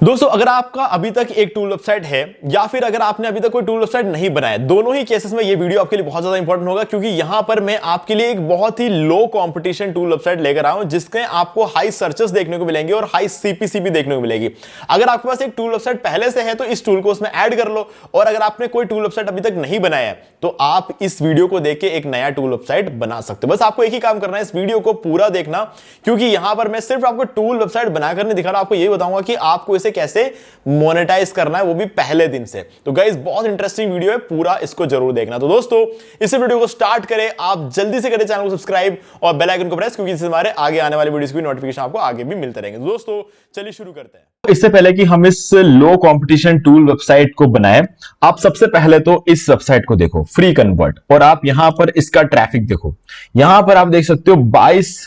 दोस्तों अगर आपका अभी तक एक टूल वेबसाइट है या फिर अगर आपने अभी तक कोई टूल वेबसाइट नहीं बनाया, दोनों ही केसेस में ये वीडियो आपके लिए बहुत ज्यादा इंपॉर्टेंट होगा, क्योंकि यहां पर मैं आपके लिए एक बहुत ही लो कंपटीशन टूल वेबसाइट लेकर आया हूं जिसके आपको हाई सर्चेस देखने को मिलेंगे और हाई सीपीसी भी देखने को मिलेगी। अगर आपके पास एक टूल वेबसाइट पहले से है तो इस टूल को उसमें ऐड कर लो, और अगर आपने कोई टूल वेबसाइट अभी तक नहीं बनाया है तो आप इस वीडियो को देख के एक नया टूल वेबसाइट बना सकते हो। बस आपको एक ही काम करना है, इस वीडियो को पूरा देखना, क्योंकि यहां पर मैं सिर्फ आपको टूल वेबसाइट बनाकर नहीं दिखा रहा, आपको यही बताऊंगा कि आपको इसे कैसे मोनेटाइज करना है, वो भी पहले दिन से। तो गाइस बहुत इंटरेस्टिंग वीडियो है, पूरा इसको जरूर देखना। तो दोस्तों इस वीडियो को स्टार्ट करें, आप जल्दी से करें चैनल को सब्सक्राइब और बेल आइकन को प्रेस, क्योंकि इससे हमारे आगे आने वाली वीडियोस की नोटिफिकेशन आपको आगे भी मिलते रहेंगे। दोस्तों चलिए शुरू करते हैं। इससे पहले कि हम इस लो कंपटीशन टूल वेबसाइट को बनाएं, आप सबसे पहले तो इस वेबसाइट को देखो, फ्री कन्वर्ट, और आप यहां पर इसका ट्रैफिक देखो। यहां पर आप देख सकते हो 22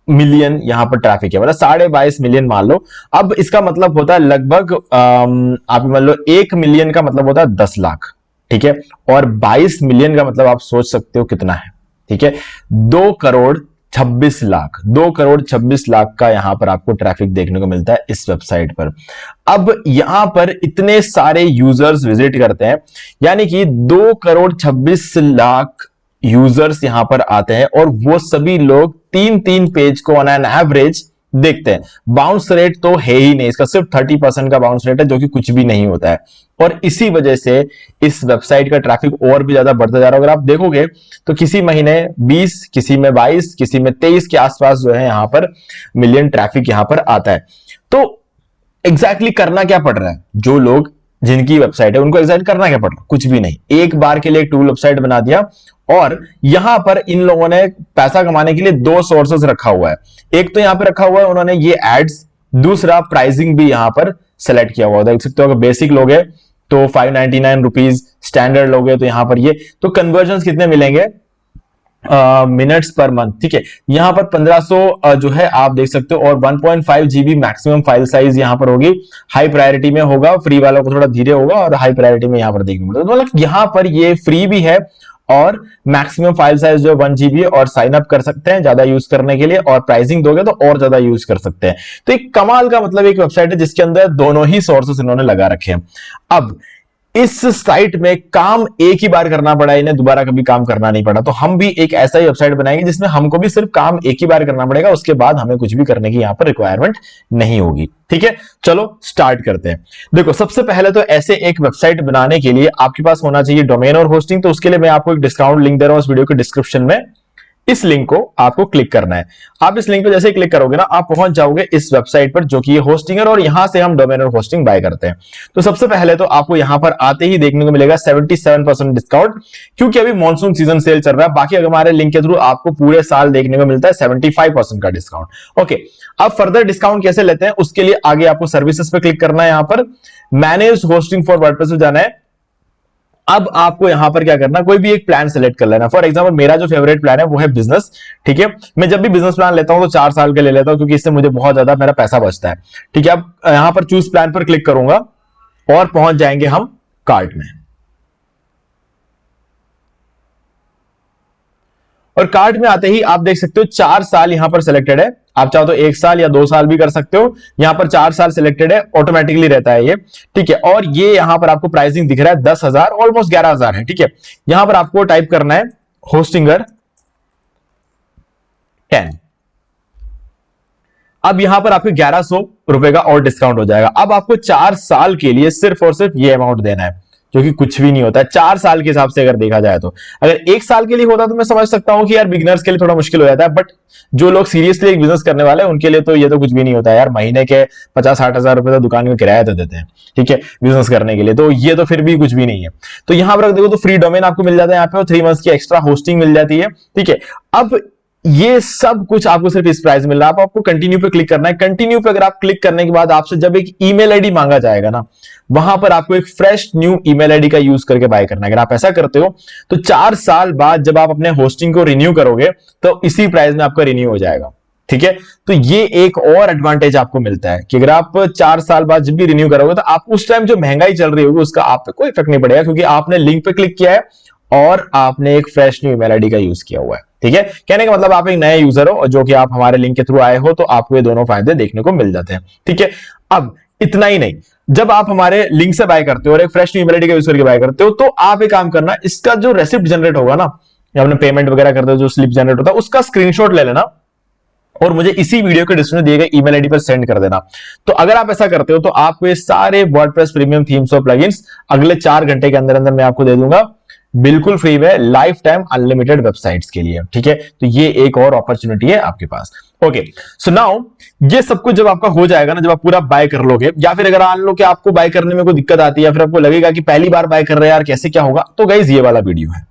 मिलियन यहां पर ट्रैफिक है, मतलब 22.5 मिलियन मान लो। अब इसका मतलब होता है लगभग आप मान लो 1 मिलियन का मतलब होता है 10 लाख, ठीक है, और 22 मिलियन का मतलब आप सोच सकते हो कितना है, ठीक है, 2 करोड़ 26 लाख, 2 करोड़ 26 लाख का यहां पर आपको ट्रैफिक देखने को मिलता है इस वेबसाइट पर। अब यहां पर इतने सारे यूजर्स विजिट करते हैं, यानी कि 2 करोड़ 26 लाख यूजर्स यहां पर आते हैं, और वो सभी लोग 3 पेज को ऑन एन एवरेज देखते हैं। बाउंस रेट तो है ही नहीं, इसका सिर्फ 30% का बाउंस रेट है, जो कि कुछ भी नहीं होता है, और इसी वजह से इस वेबसाइट का ट्रैफिक और भी ज्यादा बढ़ता जा रहा है। अगर आप देखोगे तो किसी महीने 20, किसी में 22, किसी में 23 के आसपास जो है यहां पर मिलियन ट्रैफिक यहां पर आता है। तो एग्जैक्टली करना क्या पड़ रहा है, जो लोग जिनकी वेबसाइट है उनको एग्जैक्ट करना क्या पड़ रहा है, कुछ भी नहीं। एक बार के लिए एक टूल वेबसाइट बना दिया, और यहां पर इन लोगों ने पैसा कमाने के लिए 2 सोर्सेस रखा हुआ है। एक तो यहां पर रखा हुआ है उन्होंने ये एड्स, दूसरा प्राइसिंग भी यहां पर सेलेक्ट किया हुआ है। देख सकते हो अगर बेसिक लोग है तो 599 रुपीज, स्टैंडर्ड लोग है तो यहां पर ये, तो कन्वर्जन कितने मिलेंगे, मिनट्स पर मंथ, ठीक है। यहां पर 1500 जो है आप देख सकते हो, और 1.5 GB मैक्सिमम फाइल साइज यहां पर होगी। हाई प्रायोरिटी में होगा, फ्री वालों को थोड़ा धीरे होगा, और हाई प्रायोरिटी में यहां पर देखने को मिलेगा। मतलब यहां पर ये फ्री भी है, और मैक्सिमम फाइल साइज जो 1 GB, और साइन अप कर सकते हैं ज्यादा यूज करने के लिए, और प्राइसिंग दोगे तो और ज्यादा यूज कर सकते हैं। तो एक कमाल का मतलब एक वेबसाइट है जिसके अंदर दोनों ही सोर्सेस इन्होंने लगा रखे हैं। अब इस साइट में काम एक ही बार करना पड़ा, इन्हें दोबारा कभी काम करना नहीं पड़ा, तो हम भी एक ऐसा ही वेबसाइट बनाएंगे जिसमें हमको भी सिर्फ काम एक ही बार करना पड़ेगा, उसके बाद हमें कुछ भी करने की यहां पर रिक्वायरमेंट नहीं होगी, ठीक है। चलो स्टार्ट करते हैं। देखो सबसे पहले तो ऐसे एक वेबसाइट बनाने के लिए आपके पास होना चाहिए डोमेन और होस्टिंग। तो उसके लिए मैं आपको एक डिस्काउंट लिंक दे रहा हूं इस वीडियो के डिस्क्रिप्शन में, इस लिंक को आपको क्लिक करना है। आप इस लिंक पे जैसे क्लिक करोगे ना, आप पहुंच जाओगे इस वेबसाइट पर जो कि ये होस्टिंग है, और यहां से हम डोमेन और होस्टिंग बाय करते हैं। तो सबसे पहले तो आपको यहां पर आते ही देखने को मिलेगा 77% डिस्काउंट, क्योंकि अभी मॉनसून सीजन सेल चल रहा है। बाकी अगर हमारे लिंक के थ्रू आपको पूरे साल देखने को मिलता है 75% का डिस्काउंट। ओके, अब फर्दर डिस्काउंट कैसे लेते हैं उसके लिए आगे आपको सर्विसेज पे क्लिक करना है, यहां पर मैनेज होस्टिंग फॉर वर्डप्रेस में जाना है। अब आपको यहां पर क्या करना, कोई भी एक प्लान सेलेक्ट कर लेना। फॉर एग्जांपल मेरा जो फेवरेट प्लान है वो है बिजनेस, ठीक है। मैं जब भी बिजनेस प्लान लेता हूं तो 4 साल के ले लेता हूं, क्योंकि इससे मुझे बहुत ज्यादा मेरा पैसा बचता है, ठीक है। अब यहां पर चूज प्लान पर क्लिक करूंगा और पहुंच जाएंगे हम कार्ट में, और कार्ट में आते ही आप देख सकते हो 4 साल यहां पर सिलेक्टेड है। आप चाहो तो 1 साल या 2 साल भी कर सकते हो, यहां पर 4 साल सिलेक्टेड है, ऑटोमेटिकली रहता है ये, ठीक है। और ये यहां पर आपको प्राइसिंग दिख रहा है 10,000, ऑलमोस्ट 11,000 है, ठीक है। यहां पर आपको टाइप करना है होस्टिंगर 10। अब यहां पर आपको 1100 रुपए का और डिस्काउंट हो जाएगा। अब आपको 4 साल के लिए सिर्फ और सिर्फ ये अमाउंट देना है, जो कि कुछ भी नहीं होता है 4 साल के हिसाब से अगर देखा जाए तो। अगर 1 साल के लिए होता तो मैं समझ सकता हूं कि यार बिगिनर्स के लिए थोड़ा मुश्किल हो जाता है, बट जो लोग सीरियसली एक बिजनेस करने वाले हैं उनके लिए तो ये तो कुछ भी नहीं होता है यार। महीने के 50-60 हजार रुपए तो दुकान में किराया तो देते हैं, ठीक है, बिजनेस करने के लिए, तो ये तो फिर भी कुछ भी नहीं है। तो यहां पर देखो तो फ्री डोमेन आपको मिल जाता है, यहाँ पे 3 मंथ्स की एक्स्ट्रा होस्टिंग मिल जाती है, ठीक है। अब ये सब कुछ आपको सिर्फ इस प्राइस मिल रहा है। आपको कंटिन्यू पे क्लिक करना है। कंटिन्यू पे अगर आप क्लिक करने के बाद आपसे जब एक ईमेल आईडी मांगा जाएगा ना, वहां पर आपको एक फ्रेश न्यू ईमेल आईडी का यूज करके बाय करना है। अगर आप ऐसा करते हो तो 4 साल बाद जब आप अपने होस्टिंग को रिन्यू करोगे तो इसी प्राइस में आपका रिन्यू हो जाएगा, ठीक है। तो ये एक और एडवांटेज आपको मिलता है कि अगर आप 4 साल बाद जब भी रिन्यू करोगे तो आप उस टाइम जो महंगाई चल रही होगी उसका आप पे कोई इफेक्ट नहीं पड़ेगा, क्योंकि आपने लिंक पे क्लिक किया है और आपने एक फ्रेश न्यू ईमेल आईडी का यूज किया हुआ है, ठीक है। कहने का मतलब आप एक नए यूजर हो और जो कि आप हमारे लिंक के थ्रू आए हो, तो आपको ये दोनों फायदे देखने को मिल जाते हैं, ठीक है। अब इतना ही नहीं, जब आप हमारे लिंक से बाय करते हो और एक फ्रेश ईमेल आईडी का यूज करके बाय करते हो, तो आप एक काम करना, इसका जो रेसिप्ट जनरेट होगा ना, या आपने पेमेंट वगैरह करते हो जो स्लिप जनरेट होता है, उसका स्क्रीनशॉट ले लेना और मुझे इसी वीडियो के डिस्क्रिप्शन में दिए गए ईमेल आईडी पर सेंड कर देना। तो अगर आप ऐसा करते हो तो आपको ये सारे वर्डप्रेस प्रीमियम थीम्स और प्लगइन्स अगले 4 घंटे के अंदर अंदर मैं आपको दे दूंगा, बिल्कुल फ्री में, लाइफ टाइम अनलिमिटेड वेबसाइट्स के लिए। ठीक है, तो ये एक और अपॉर्चुनिटी है आपके पास। ओके, सो नाउ ये सब कुछ जब आपका हो जाएगा ना, जब आप पूरा बाय कर लोगे, या फिर अगर मान लो कि आपको बाय करने में कोई दिक्कत आती है या फिर आपको लगेगा कि पहली बार बाय कर रहे हैं यार कैसे क्या होगा, तो गाइस ये वाला वीडियो है।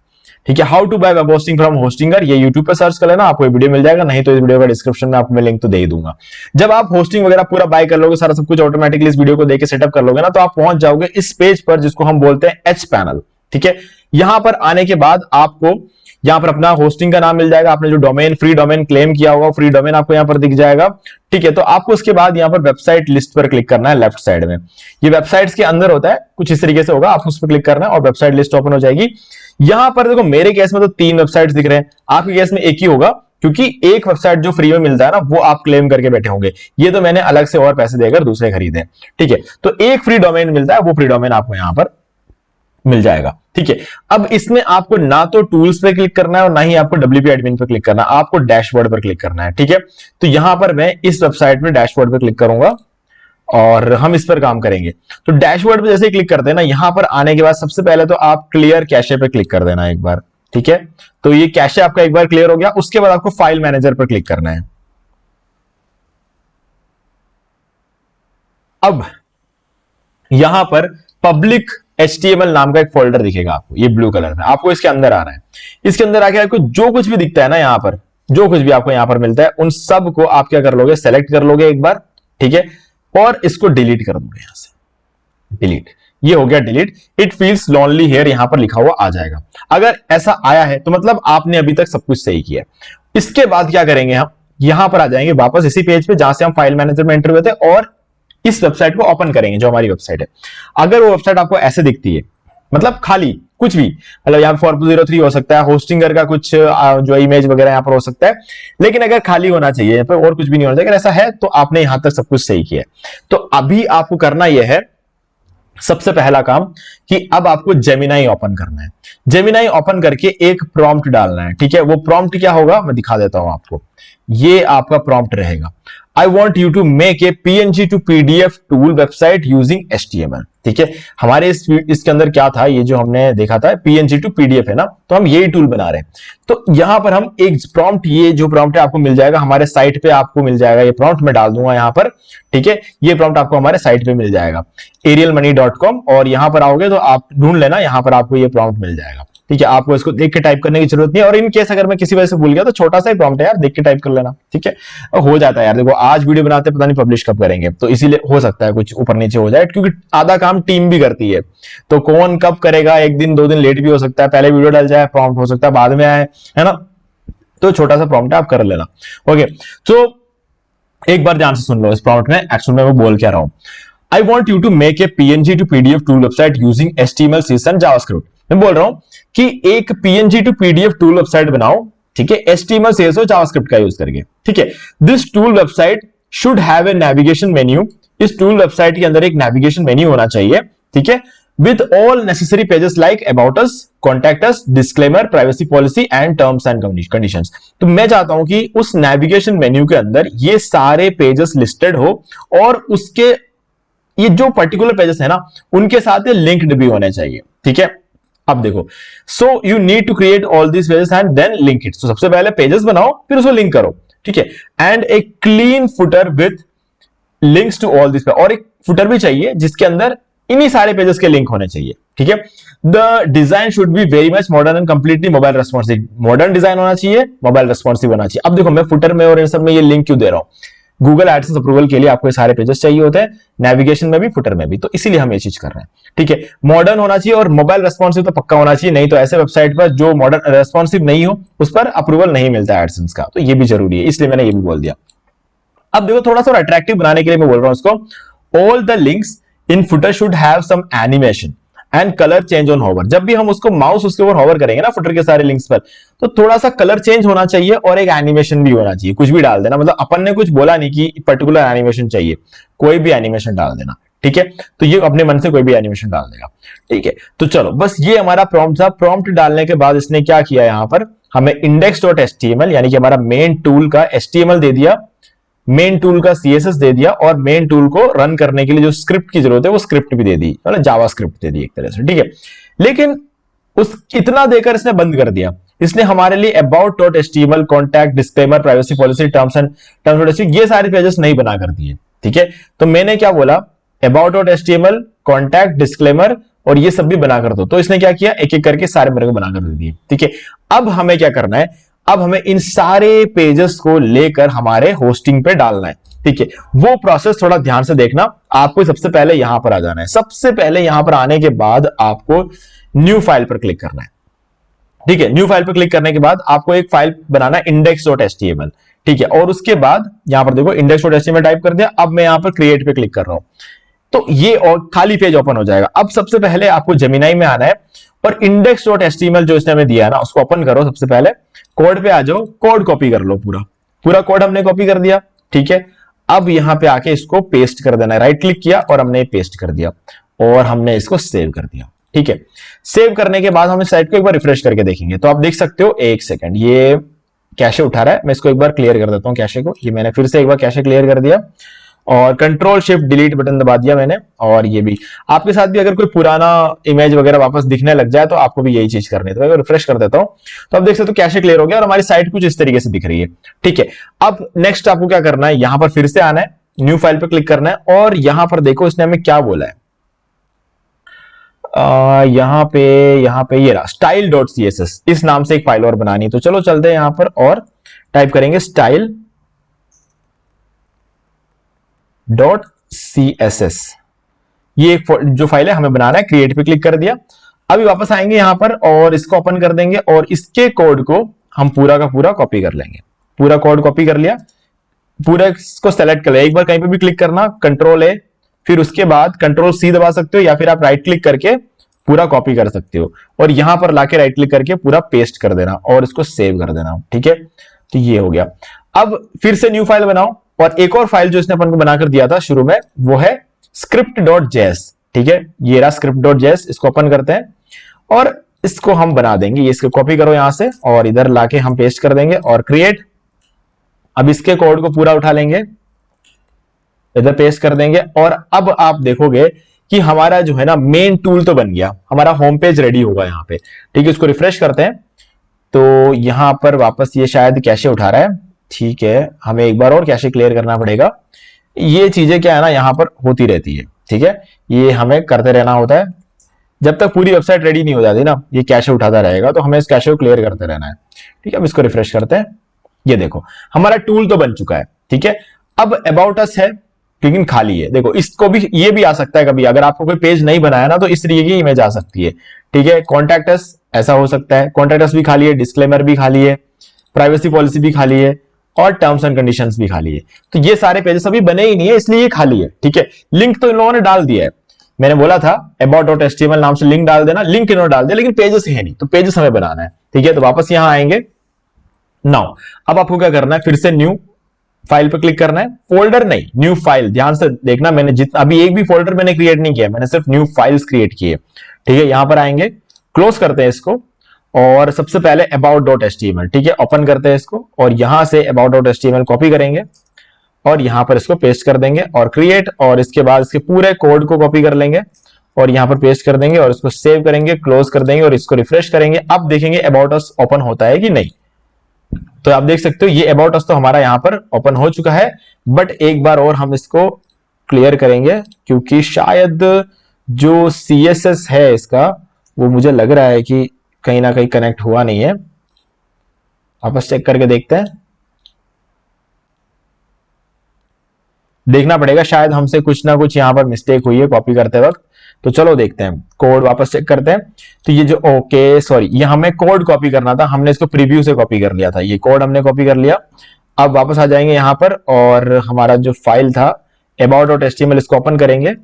ठीक है, how to buy web hosting from Hostinger, ये यूट्यूब पे सर्च कर लेना, आपको ये वीडियो मिल जाएगा, नहीं तो इस वीडियो का डिस्क्रिप्शन में आपको मैं लिंक तो दे ही दूंगा। जब आप होस्टिंग वगैरह पूरा बाय कर लोगे, सारा सब कुछ ऑटोमेटिकली इस वीडियो को देके सेटअप कर लोगे ना, तो आप पहुंच जाओगे इस पेज पर जिसको हम बोलते हैं एच पैनल। ठीक है, यहां पर आने के बाद आपको यहां पर अपना होस्टिंग का नाम मिल जाएगा, आपने जो डोमेन फ्री डोमेन क्लेम किया होगा फ्री डोमेन आपको यहां पर दिख जाएगा। ठीक है, तो आपको उसके बाद यहां पर वेबसाइट लिस्ट पर क्लिक करना है लेफ्ट साइड में, ये वेबसाइट्स के अंदर होता है, कुछ इस तरीके से होगा, आपको उस पर क्लिक करना है और वेबसाइट लिस्ट ओपन हो जाएगी। यहां पर देखो मेरे केस में तो 3 वेबसाइट्स दिख रहे हैं, आपके केस में एक ही होगा, क्योंकि एक वेबसाइट जो फ्री में मिलता है ना वो आप क्लेम करके बैठे होंगे, ये तो मैंने अलग से और पैसे देकर दूसरे खरीदे। ठीक है, तो एक फ्री डोमेन मिलता है, वो फ्री डोमेन आपको यहां पर मिल जाएगा। ठीक है, अब इसमें आपको ना तो टूल्स पे क्लिक करना है और ना ही आपको WP एडमिन पे क्लिक करना है, आपको डैशबोर्ड पर क्लिक करना है। ठीक है, तो यहां पर मैं इस वेबसाइट में डैशबोर्ड पे क्लिक करूंगा और हम इस पर काम करेंगे। तो डैशबोर्ड पे जैसे ही क्लिक करते हैं ना, यहां पर आने के बाद सबसे पहले तो आप क्लियर कैशे पे क्लिक कर देना एक बार। ठीक है, तो ये कैशे आपका एक बार क्लियर हो गया, उसके बाद आपको फाइल मैनेजर पर क्लिक करना है। अब यहां पर पब्लिक HTML नाम का एक फोल्डर दिखेगा आपको, ये ब्लू कलर में, आपको इसके अंदर आना है। इसके अंदर आके आपको जो कुछ भी दिखता है ना, यहां पर जो कुछ भी आपको यहां पर मिलता है, उन सब को आप क्या कर लोगे, सेलेक्ट कर लोगे एक बार। ठीक है, और इसको डिलीट कर दोगे यहां से, डिलीट, ये हो गया delete. It feels lonely here यहां पर लिखा हुआ आ जाएगा। अगर ऐसा आया है तो मतलब आपने अभी तक सब कुछ सही किया। इसके बाद क्या करेंगे, हम यहां पर आ जाएंगे वापस इसी पेज पे जहां से हम फाइल मैनेजर में एंटर हुए थे, और इस वेबसाइट को ओपन करेंगे जो हमारी वेबसाइट है। अगर वो वेबसाइट आपको ऐसे दिखती है, मतलब खाली कुछ भी, मतलब यहाँ 403 हो सकता है, होस्टिंगर का कुछ जो इमेज वगैरह यहाँ पर हो सकता है, लेकिन अगर खाली होना चाहिए यहाँ पर और कुछ भी नहीं होना चाहिए, अगर ऐसा है तो आपने यहां तक सब कुछ सही किया है। तो अभी आपको करना यह है, सबसे पहला काम, कि अब आपको जेमिनाई ओपन करना है। जेमिनाई ओपन करके एक प्रॉम्प्ट डालना है। ठीक है, वो प्रॉम्प्ट क्या होगा मैं दिखा देता हूं आपको, ये आपका प्रॉम्प्ट रहेगा, I want you to make a PNG to PDF tool website using HTML। ठीक है, हमारे इसके अंदर क्या था, ये जो हमने देखा था PNG to PDF है ना, तो हम यही टूल बना रहे हैं। तो यहां पर हम एक प्रॉम्प्ट, ये जो प्रॉम्प्ट है आपको मिल जाएगा हमारे साइट पे, आपको मिल जाएगा ये प्रॉम्प्ट, मैं डाल दूंगा यहां पर। ठीक है, ये प्रॉम्प्ट आपको हमारे साइट पे मिल जाएगा arielmoney.com, और यहां पर आओगे तो आप ढूंढ लेना, यहां पर आपको ये प्रॉम्प्ट मिल जाएगा। ठीक है, आपको इसको देख के टाइप करने की जरूरत नहीं है, और इन केस अगर मैं किसी वजह से भूल गया तो छोटा सा ही प्रॉम्प्ट है यार, देख के टाइप कर लेना। ठीक है, हो जाता है यार, देखो आज वीडियो बनाते पता नहीं पब्लिश कब करेंगे, तो इसीलिए हो सकता है कुछ ऊपर नीचे हो जाए, क्योंकि आधा काम टीम भी करती है, तो कौन कब करेगा, एक दिन 2 दिन लेट भी हो सकता है, पहले वीडियो डल जाए, प्रॉम्प्ट हो सकता है बाद में आए, है ना, तो छोटा सा प्रॉम्प्ट है, आप कर लेना। ओके, तो एक बार ध्यान से सुन लो इस प्रॉम्प्ट में एक्चुअल में मैं बोल क्या रहा हूं। I want you to make a PNG to PDF tool website using HTML, CSS and JavaScript। मैं बोल रहा हूं कि एक PNG to PDF tool website बनाओ, ठीक है, HTML, CSS और JavaScript का यूज करके। ठीक है, this tool website should have a navigation menu. इस टूल वेबसाइट के अंदर एक नेविगेशन मेन्यू होना चाहिए। ठीक है, with all necessary pages like about us, contact us, disclaimer, privacy policy and terms and conditions। तो मैं चाहता हूं कि उस नेविगेशन मेन्यू के अंदर ये सारे पेजेस लिस्टेड हो, और उसके ये जो पर्टिकुलर पेजेस है ना, उनके साथ ये लिंक्ड भी होने चाहिए। ठीक है, अब देखो, so you need to create all this pages and then link it. तो सबसे पहले पेजेस बनाओ, फिर उसको लिंक करो। ठीक है, and a clean footer with links to all this, और एक फुटर भी चाहिए जिसके अंदर इन्हीं सारे पेजेस के लिंक होने चाहिए। ठीक है, the design should be very much modern and completely mobile responsive. Modern design होना चाहिए, मोबाइल रेस्पॉन्सिव होना चाहिए। अब देखो मैं फुटर में और इन सब में ये लिंक क्यों दे रहा हूं, गूगल एडसेंस अप्रूवल के लिए आपको ये सारे पेजेस चाहिए होते हैं, नेविगेशन में भी फुटर में भी, तो इसीलिए हम ये चीज कर रहे हैं। ठीक है, मॉडर्न होना चाहिए और मोबाइल रेस्पॉन्सिव तो पक्का होना चाहिए, नहीं तो ऐसे वेबसाइट पर जो मॉडर्न रेस्पॉन्सिव नहीं हो उस पर अप्रूवल नहीं मिलता है एडसेंस का, तो ये भी जरूरी है, इसलिए मैंने ये भी बोल दिया। अब देखो थोड़ा सा अट्रैक्टिव बनाने के लिए मैं बोल रहा हूं इसको, all the links in footer should have some animation and colour change on hover. जब भी हम उसको माउस उसके ऊपर होवर करेंगे ना फुटर के सारे लिंक्स पर, तो थोड़ा सा कलर चेंज होना चाहिए और एक एनिमेशन भी होना चाहिए, कुछ भी डाल देना, मतलब अपन ने कुछ बोला नहीं कि पर्टिकुलर एनिमेशन चाहिए, कोई भी एनिमेशन डाल देना। ठीक है, तो ये अपने मन से कोई भी एनिमेशन डाल देगा। ठीक है, तो चलो बस ये हमारा प्रॉम्प्ट था। प्रॉम्प्ट डालने के बाद इसने क्या किया, यहां पर हमें index.html यानी कि हमारा मेन टूल का HTML दे दिया, मेन टूल का CSS दे दिया, और मेन टूल को रन करने के लिए जो स्क्रिप्ट की जरूरत है वो स्क्रिप्ट भी दे दी, मतलब जावा स्क्रिप्ट दे दी एक तरह से। ठीक है, लेकिन उस इतना देकर इसने बंद कर दिया। इसने हमारे लिए about.html, contact, disclaimer, privacy policy, terms ये सारे पेजेस नहीं बना कर दिए। ठीक है, तो मैंने क्या बोला, about.html, कॉन्टैक्ट, डिस्क्लेमर और ये सब भी बना कर दो। तो इसने क्या किया, एक एक करके सारे मेरे को बनाकर दे दिए। ठीक है, अब हमें क्या करना है, अब हमें इन सारे पेजेस को लेकर हमारे होस्टिंग पे डालना है। ठीक है, वो प्रोसेस थोड़ा ध्यान से देखना। आपको सबसे पहले यहां पर आ जाना है। सबसे पहले यहां पर आने के बाद आपको न्यू फाइल पर क्लिक करना है। ठीक है, न्यू फाइल पर क्लिक करने के बाद आपको एक फाइल बनाना है index.html। ठीक है, और उसके बाद यहां पर देखो index.html टाइप कर दिया। अब मैं यहां पर क्रिएट पे क्लिक कर रहा हूं, तो ये और खाली पेज ओपन हो जाएगा। अब सबसे पहले आपको जेमिनी में आना है और index.html जो इसने हमें दिया है ना, उसको ओपन करो। सबसे पहले कोड पे आ जाओ, कोड कॉपी कर लो, पूरा पूरा कोड हमने कॉपी कर दिया। ठीक है, अब यहां पे आके इसको पेस्ट कर देना है। राइट क्लिक किया और हमने पेस्ट कर दिया और हमने इसको सेव कर दिया। ठीक है, सेव करने के बाद हम इस साइट को एक बार रिफ्रेश करके देखेंगे। तो आप देख सकते हो, एक सेकंड, ये कैशे उठा रहा है। मैं इसको एक बार क्लियर कर देता हूं कैशे को। ये मैंने फिर से एक बार कैशे क्लियर कर दिया और कंट्रोल शिफ्ट डिलीट बटन दबा दिया मैंने। और ये भी आपके साथ भी अगर कोई पुराना इमेज वगैरह वापस दिखने लग जाए तो आपको भी यही चीज करनी है। तो मैं रिफ्रेश कर देता हूं तो आप देख सकते हो कैशे क्लियर हो गया और हमारी साइट कुछ इस तरीके से दिख रही है। ठीक है, अब नेक्स्ट आपको क्या करना है, यहां पर फिर से आना है, न्यू फाइल पर क्लिक करना है और यहां पर देखो इसने हमें क्या बोला है। यहां पे ये रहा style.css, इस नाम से एक फाइल और बनानी है। तो चलो चलते हैं यहां पर और टाइप करेंगे style.css। ये एक जो फाइल है हमें बनाना है। क्रिएट पे क्लिक कर दिया। अभी वापस आएंगे यहां पर और इसको ओपन कर देंगे और इसके कोड को हम पूरा का पूरा कॉपी कर लेंगे। पूरा कोड कॉपी कर लिया, पूरा इसको सेलेक्ट कर लिया। एक बार कहीं पे भी क्लिक करना, कंट्रोल ए, फिर उसके बाद कंट्रोल सी दबा सकते हो या फिर आप राइट क्लिक करके पूरा कॉपी कर सकते हो और यहां पर लाके राइट क्लिक करके पूरा पेस्ट कर देना और इसको सेव कर देना। ठीक है, तो ये हो गया। अब फिर से न्यू फाइल बनाओ और एक और फाइल जो इसने अपन को बनाकर दिया था शुरू में, वो है script.js। ठीक है, ये रहा script.js। इसको ओपन करते हैं और इसको हम बना देंगे। ये इसको कॉपी करो यहां से और इधर लाके हम पेस्ट कर देंगे और क्रिएट। अब इसके कोड को पूरा उठा लेंगे, इधर पेस्ट कर देंगे और अब आप देखोगे कि हमारा जो है ना मेन टूल तो बन गया, हमारा होम पेज रेडी होगा यहाँ पे। ठीक है, इसको रिफ्रेश करते हैं तो यहां पर वापस ये शायद कैशे उठा रहा है। ठीक है, हमें एक बार और कैशे क्लियर करना पड़ेगा। ये चीजें क्या है ना यहाँ पर होती रहती है। ठीक है, ये हमें करते रहना होता है जब तक पूरी वेबसाइट रेडी नहीं हो जाती ना, ये कैशे उठाता रहेगा। तो हमें इस कैशे को क्लियर करते रहना है। ठीक है, अब इसको रिफ्रेश करते हैं। ये देखो हमारा टूल तो बन चुका है। ठीक है, अब अबाउट अस है लेकिन खाली है। देखो इसको भी, ये भी आ सकता है कभी, अगर आपको कोई पेज नहीं बनाया ना तो इस तरीके की इमेज आ सकती है। ठीक है, कॉन्टैक्ट अस ऐसा हो सकता है, कॉन्टैक्ट अस भी खाली है, डिस्क्लेमर भी खाली है, प्राइवेसी पॉलिसी भी खाली है और टर्म्स एंड कंडीशंस भी खाली है। तो ये सारे पेजेस अभी बने ही नहीं है, इसलिए ये खाली है। ठीक है, लिंक तो इन लोगों ने डाल दिया है। मैंने बोला था about.html नाम से लिंक डाल देना, लिंक इन्होंने डाल दिया लेकिन पेजेस है नहीं, तो पेजेस हमें बनाना है। ठीक है, तो वापस यहां आएंगे। नाउ अब आपको क्या करना है, फिर से न्यू फाइल पर क्लिक करना है। फोल्डर नहीं, न्यू फाइल। ध्यान से देखना, मैंने जितना अभी एक भी फोल्डर मैंने क्रिएट नहीं किया, मैंने सिर्फ न्यू फाइल्स क्रिएट किए। ठीक है, यहां पर आएंगे, क्लोज करते हैं इसको और सबसे पहले about.html। ठीक है, ओपन करते हैं इसको और यहां से about.html कॉपी करेंगे और यहां पर इसको पेस्ट कर देंगे और क्रिएट, और इसके बाद इसके पूरे कोड को कॉपी कर लेंगे और यहां पर पेस्ट कर देंगे और इसको सेव करेंगे, क्लोज कर देंगे और इसको रिफ्रेश करेंगे। अब देखेंगे अबाउट अस ओपन होता है कि नहीं। तो आप देख सकते हो ये अबाउट अस तो हमारा यहां पर ओपन हो चुका है, बट एक बार और हम इसको क्लियर करेंगे क्योंकि शायद जो CSS है इसका, वो मुझे लग रहा है कि कहीं ना कहीं कनेक्ट हुआ नहीं है। वापस चेक करके देखते हैं, देखना पड़ेगा, शायद हमसे कुछ ना कुछ यहां पर मिस्टेक हुई है कॉपी करते वक्त। तो चलो देखते हैं, कोड वापस चेक करते हैं। तो ये जो सॉरी, ये हमें कोड कॉपी करना था, हमने इसको प्रीव्यू से कॉपी कर लिया था। ये कोड हमने कॉपी कर लिया। अब वापस आ जाएंगे यहां पर और हमारा जो फाइल था about.html, इसको ओपन करेंगे।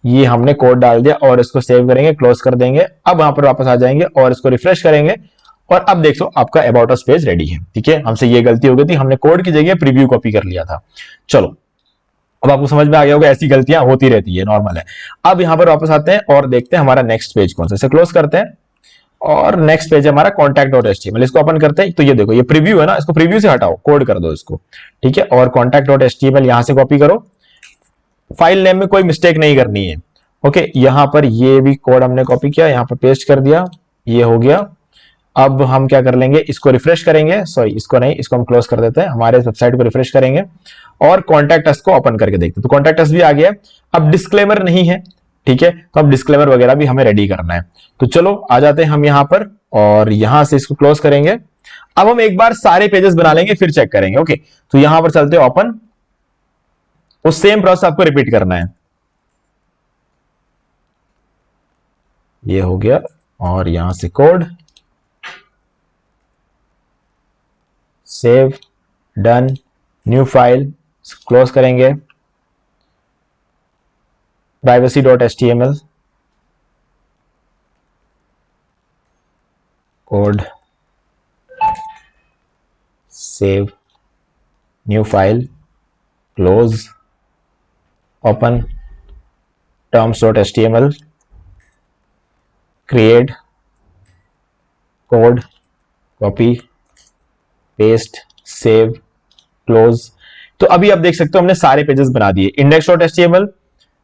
ये हमने कोड डाल दिया और इसको सेव करेंगे, क्लोज कर देंगे। अब वहां पर वापस आ जाएंगे और इसको रिफ्रेश करेंगे और अब देखो आपका अबाउट अस पेज रेडी है। ठीक है, हमसे ये गलती हो गई थी, हमने कोड की जगह प्रीव्यू कॉपी कर लिया था। चलो अब आपको समझ में आ गया होगा, ऐसी गलतियां होती रहती है, नॉर्मल है। अब यहां पर वापस आते हैं और देखते हैं हमारा नेक्स्ट पेज कौन सा, इसे क्लोज करते हैं और नेक्स्ट पेज है हमारा contact.html, इसको ओपन करते हैं। तो ये देखो, ये प्रीव्यू है ना, इसको प्रीव्यू से हटाओ, कोड कर दो इसको, ठीक है। और contact.html यहां से कॉपी करो, फाइल नेम में कोई मिस्टेक नहीं करनी है, ओके। यहां पर ये भी कोड हमने कॉपी किया, यहां पर पेस्ट कर दिया, ये हो गया। अब हम क्या कर लेंगे, इसको रिफ्रेश करेंगे, सॉरी इसको नहीं, इसको हम क्लोज कर देते हैं, हमारे वेबसाइट को रिफ्रेश करेंगे और कॉन्टैक्ट अस को ओपन करके देखते हैं। तो कॉन्टैक्ट अस भी आ गया। अब डिस्क्लेमर नहीं है, ठीक है, तो अब डिस्क्लेमर वगैरह भी हमें रेडी करना है। तो चलो आ जाते हैं हम यहां पर और यहां से इसको क्लोज करेंगे। अब हम एक बार सारे पेजेस बना लेंगे, फिर चेक करेंगे, ओके। तो यहां पर चलते हैं ओपन, उस सेम प्रोसेस आपको रिपीट करना है। ये हो गया और यहां से code, save, done, new file, close करेंगे, privacy.html, code, save, new file, close, open, terms.html, create, code, copy, paste, save, close. तो अभी आप देख सकते हो हमने सारे पेजेस बना दिए, index.html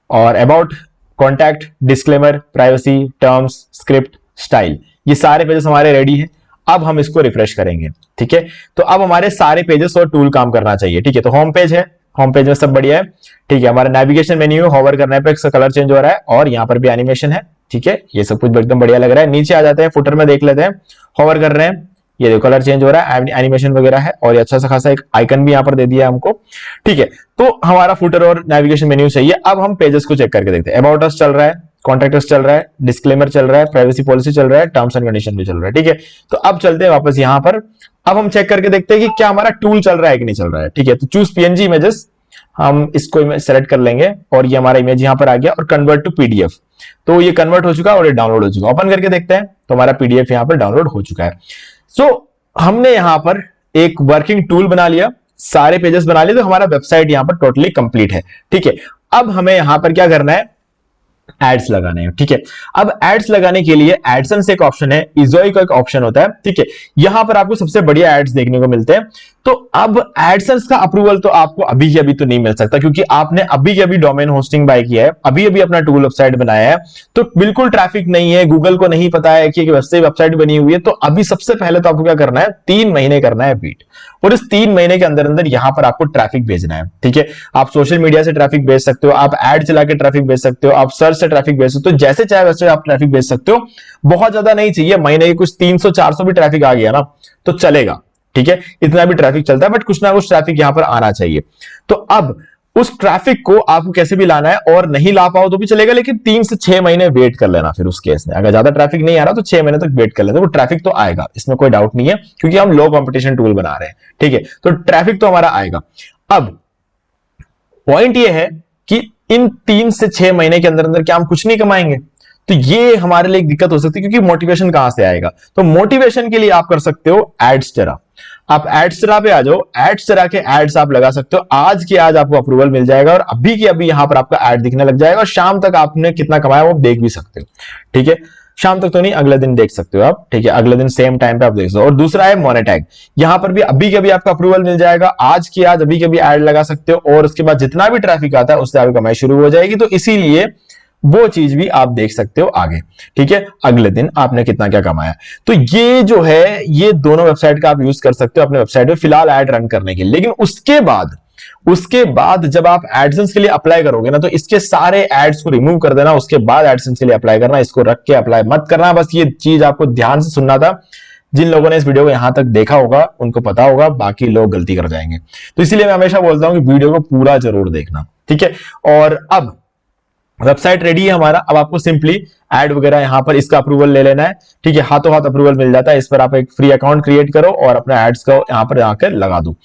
और about, contact, disclaimer, privacy, terms, script, style, ये सारे पेजेस हमारे रेडी हैं। अब हम इसको रिफ्रेश करेंगे, ठीक है। तो अब हमारे सारे पेजेस और टूल काम करना चाहिए, ठीक है। तो होम पेज है, होम पेज में सब बढ़िया है, ठीक है। हमारा नेविगेशन मेन्यू है, होवर करने पे कलर चेंज हो रहा है और यहाँ पर भी एनिमेशन है, ठीक है। ये सब कुछ एकदम बढ़िया लग रहा है। नीचे आ जाते हैं, फुटर में देख लेते हैं, होवर कर रहे हैं, ये देखो कलर चेंज हो रहा है, एनिमेशन वगैरह है और ये अच्छा सा खासा एक आइकन भी यहाँ पर दे दिया है हमको, ठीक है। तो हमारा फुटर और नेविगेशन मेन्यू चाहिए। अब हम पेजेस को चेक करके देखते हैं। अबाउट अस चल रहा है, कॉन्टैक्ट अस चल रहा है, डिस्क्लेमर चल रहा है, प्राइवेसी पॉलिसी चल रहा है, टर्म्स एंड कंडीशन भी चल रहा है, ठीक है। तो अब चलते हैं वापस यहाँ पर, अब हम चेक करके देखते हैं कि क्या हमारा टूल चल रहा है कि नहीं चल रहा है, ठीक है। तो चूज पीएनजी इमेजेस, हम इसको सेलेक्ट कर लेंगे और ये हमारा इमेज यहाँ पर आ गया और कन्वर्ट टू पीडीएफ। तो ये कन्वर्ट हो चुका और ये डाउनलोड हो चुका। ओपन करके देखते हैं तो हमारा पीडीएफ यहाँ पर डाउनलोड हो चुका है। सो हमने यहां पर एक वर्किंग टूल बना लिया, सारे पेजेस बना लिए, तो हमारा वेबसाइट यहां पर टोटली कंप्लीट है, ठीक है। अब हमें यहां पर क्या करना है, एड्स लगाने हैं, ठीक है। अब एड्स लगाने के लिए एडसेंस एक ऑप्शन है, इजोई का एक ऑप्शन होता है, ठीक है। यहां पर आपको सबसे बढ़िया एड्स देखने को मिलते हैं। तो अब एडसेंस का अप्रूवल तो आपको अभी के अभी तो नहीं मिल सकता, क्योंकि आपने अभी के अभी डोमेन होस्टिंग बाय किया है, अभी अभी अपना टूल वेबसाइट बनाया है, तो बिल्कुल ट्रैफिक नहीं है, गूगल को नहीं पता है कि वेबसाइट बनी हुई है। तो अभी सबसे पहले तो आपको क्या करना है, 3 महीने करना है वेट, और इस 3 महीने के अंदर अंदर यहां पर आपको ट्रैफिक भेजना है, ठीक है। आप सोशल मीडिया से ट्रैफिक भेज सकते हो, आप एड चला के ट्रैफिक भेज सकते हो, आप सर्च से ट्रैफिक भेज सकते हो, जैसे चाहे वैसे आप ट्रैफिक भेज सकते हो। बहुत ज्यादा नहीं चाहिए, महीने के कुछ 300-400 भी ट्रैफिक आ गया ना तो चलेगा, ठीक है। इतना भी ट्रैफिक चलता है, बट कुछ ना कुछ ट्रैफिक यहां पर आना चाहिए। तो अब उस ट्रैफिक को आपको कैसे भी लाना है, और नहीं ला पाओ तो भी चलेगा, लेकिन 3 से 6 महीने वेट कर लेना। फिर उस केस में अगर ज्यादा ट्रैफिक नहीं आ रहा तो 6 महीने तक वेट कर लेना, वो ट्रैफिक तो आएगा, इसमें कोई डाउट नहीं है, क्योंकि हम लो कंपटीशन टूल बना रहे हैं, ठीक है। तो ट्रैफिक तो हमारा आएगा। अब पॉइंट ये है कि इन 3 से 6 महीने के अंदर अंदर क्या हम कुछ नहीं कमाएंगे, तो ये हमारे लिए एक दिक्कत हो सकती है, क्योंकि मोटिवेशन कहां से आएगा। तो मोटिवेशन के लिए आप कर सकते हो एडस्टेरा। आप एडस्टेरा पे आ जाओ, एडस्टेरा के एड्स आप लगा सकते हो, आज के आज आपको अप्रूवल मिल जाएगा और अभी के अभी यहां पर आपका एड दिखने लग जाएगा, और शाम तक आपने कितना कमाया वो देख भी सकते हो, ठीक है। शाम तक तो नहीं, अगले दिन देख सकते हो आप, ठीक है। अगले दिन सेम टाइम पे आप देख सकते हो। और दूसरा है मोनेटैग, यहां पर भी अभी के अभी आपका अप्रूवल मिल जाएगा, आज की आज अभी के अभी एड लगा सकते हो, और उसके बाद जितना भी ट्रैफिक आता है उससे आपकी कमाई शुरू हो जाएगी। तो इसीलिए वो चीज भी आप देख सकते हो आगे, ठीक है। अगले दिन आपने कितना क्या कमाया। तो ये जो है, ये दोनों वेबसाइट का आप यूज कर सकते हो अपने वेबसाइट पे फिलहाल ऐड रन करने के लिए। लेकिन उसके बाद जब आप एडसेंस के लिए अप्लाई करोगे ना, तो इसके सारे एड्स को रिमूव कर देना, उसके बाद एडसेंस के लिए अप्लाई करना। इसको रख के अप्लाई मत करना। बस ये चीज आपको ध्यान से सुनना था। जिन लोगों ने इस वीडियो को यहां तक देखा होगा उनको पता होगा, बाकी लोग गलती कर जाएंगे। तो इसीलिए मैं हमेशा बोलता हूं कि वीडियो को पूरा जरूर देखना, ठीक है। और अब वेबसाइट रेडी है हमारा। अब आपको सिंपली ऐड वगैरह यहां पर इसका अप्रूवल ले लेना है, ठीक है। हाथों हाथ अप्रूवल मिल जाता है। इस पर आप एक फ्री अकाउंट क्रिएट करो और अपने एड्स को यहां पर आकर लगा दो।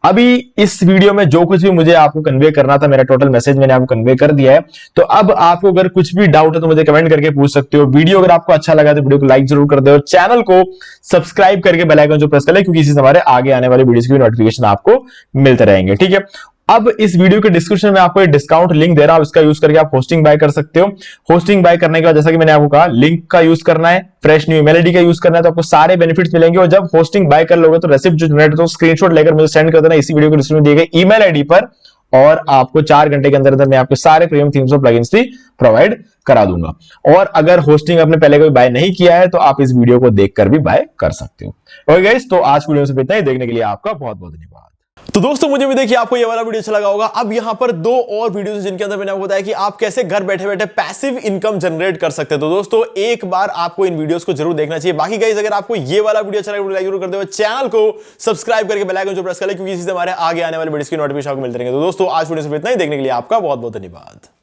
अभी इस वीडियो में जो कुछ भी मुझे आपको कन्वे करना था, मेरा टोटल मैसेज मैंने आपको कन्वे कर दिया है। तो अब आपको अगर कुछ भी डाउट है तो मुझे कमेंट करके पूछ सकते हो। वीडियो अगर आपको अच्छा लगा तो वीडियो को लाइक जरूर कर दो, चैनल को सब्सक्राइब करके बेल आइकन जो प्रेस कर ले, क्योंकि इससे हमारे आगे आने वाली वीडियोस की नोटिफिकेशन आपको मिलते रहेंगे, ठीक है। अब इस वीडियो के डिस्क्रिप्शन में आपको एक डिस्काउंट लिंक दे रहा हूं, इसका यूज करके आप होस्टिंग बाय कर सकते हो। होस्टिंग बाय करने के बाद जैसा कि मैंने आपको कहा, लिंक का यूज करना है, फ्रेश न्यू ईमेल आईडी का यूज करना है, तो आपको सारे बेनिफिट्स मिलेंगे। और जब होस्टिंग बाय कर लोगे तो रेसिप्ट जो जनरेट होता है स्क्रीनशॉट लेकर मुझे सेंड कर देना इसी वीडियो के डिस्क्रिप्शन में दिए गए ईमेल आईडी पर, और आपको 4 घंटे के अंदर अंदर मैं आपके सारे प्रीमियम थीम्स और प्लगइन्स भी प्रोवाइड करा दूंगा। और अगर होस्टिंग आपने पहले कभी बाय नहीं किया है तो आप इस वीडियो को देखकर भी बाय कर सकते हो। ओके गाइस, तो आज वीडियो से इतना ही। देखने के लिए आपका बहुत बहुत धन्यवाद। तो दोस्तों मुझे भी देखिए आपको ये वाला वीडियो अच्छा लगा होगा। अब यहां पर 2 और वीडियोस जिनके अंदर मैंने आपको बताया कि आप कैसे घर बैठे बैठे पैसिव इनकम जनरेट कर सकते हैं। तो दोस्तों एक बार आपको इन वीडियोस को जरूर देखना चाहिए। बाकी गाइस अगर आपको ये वाला वीडियो अच्छा लगा, लाइक जरूर कर दो, चैनल को सब्सक्राइब करके बेल आइकन जो प्रेस कर ले, क्योंकि इससे हमारे आगे आने वाले वीडियोस की नोटिफिकेशन आपको मिलते रहेंगे। तो दोस्तों आज वीडियो से इतना ही। देखने के लिए आपका बहुत बहुत धन्यवाद।